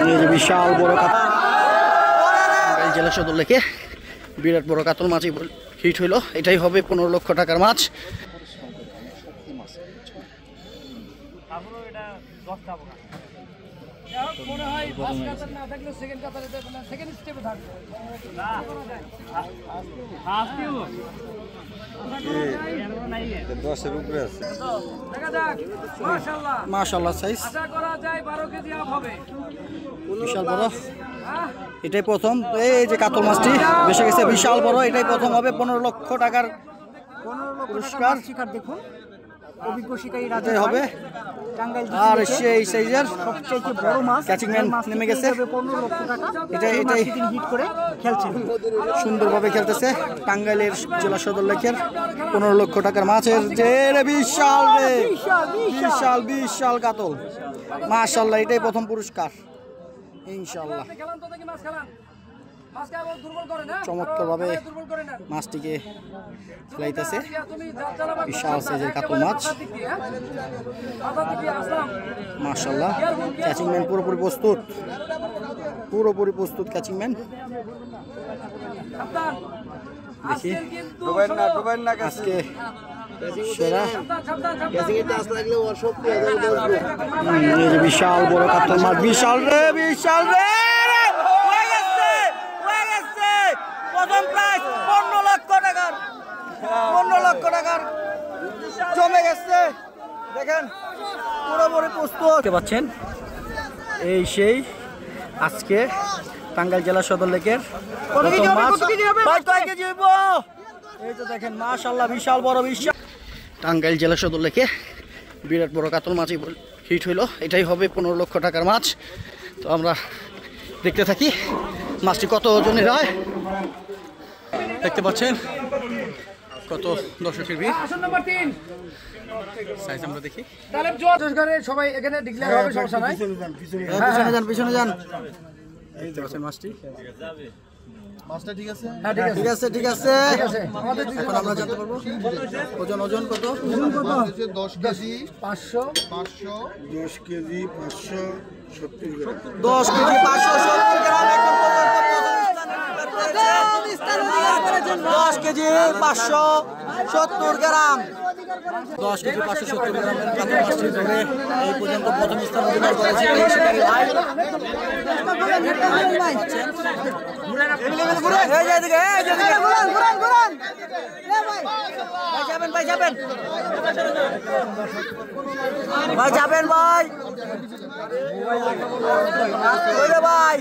এই যে বিশাল বড় কাতল জেলা সদর লেকে বিরাট বড় কাতল মাছই হিট হইলো। এটাই হবে 15 লক্ষ টাকার মাছ। মাশাআল্লাহ সাইজ বিশাল বড়। এটাই প্রথম এই যে কাতল মাছটি বেশি গেছে বিশাল বড়। এটাই প্রথম হবে 15 লক্ষ টাকার পুরস্কার। দেখুন অভিজ্ঞ শিকারী হবে। আর সেই সাইজের সবচেয়ে বড় মাছ ক্যাচিং ম্যান নেমে গেছে। 15 লক্ষ টাকা। এটাই হিট করে খেলছেন, সুন্দরভাবে খেলতেছে। টাঙ্গাইলের জেলা সদর লেকের 15 লক্ষ টাকার মাছের যে বিশাল রে বিশাল বিশাল কাতল। মাশাআল্লাহ এটাই প্রথম পুরস্কার ইনশাআল্লাহ। চমৎকার ভাবে মাছটিকে খেলাইতেছে। বিশাল সাইজের কাতল মাছ মাশাআল্লাহ। ক্যাচিং ম্যান পুরোপুরি প্রস্তুত ক্যাচিং ম্যান। দেখি আজকে সেরা বিশাল বড় কাতল মাছ। বিশাল রে প্রথম প্রাইজ 15 লক্ষ টাকার জমে গেছে। দেখেন পুরোপুরি প্রস্তুত দেখতে পাচ্ছেন। এই সেই আজকে টাঙ্গাইল জেলা সদর লেকের এই তো দেখেন মাশাআল্লাহ বিশাল বড় বিশাল। টাঙ্গাইল জেলা সদর লেকে বিরাট বড় কাতল মাছই হিট হইলো। এটাই হবে 15 লক্ষ টাকার মাছ। তো আমরা দেখতে থাকি মাছটি কত ওজনের হয়। দেখতে পাচ্ছেন কত দর্শকের ভিড়। সাইজ আমরা দেখি। সবাই এখানে ডিক্লেয়ার হবে, সমস্যা নাই। পিছনে যান। এই তো আছে মাছটি। মাছটা ঠিক আছে? ঠিক আছে। এখন আমরা জানতে পারবো ওজন কত? 10 কেজি 500 10 কেজি 570 গ্রাম। 10 কেজি 570 গ্রাম। এখন পর্যন্ত 10 কেজি 570 গ্রাম। 10 কেজি 570 গ্রামের কাতল মাছটি ধরে এই পর্যন্ত প্রথম স্থান অধিকার করেছে এই শিকারী ভাই। যাবেন ভাই ভাই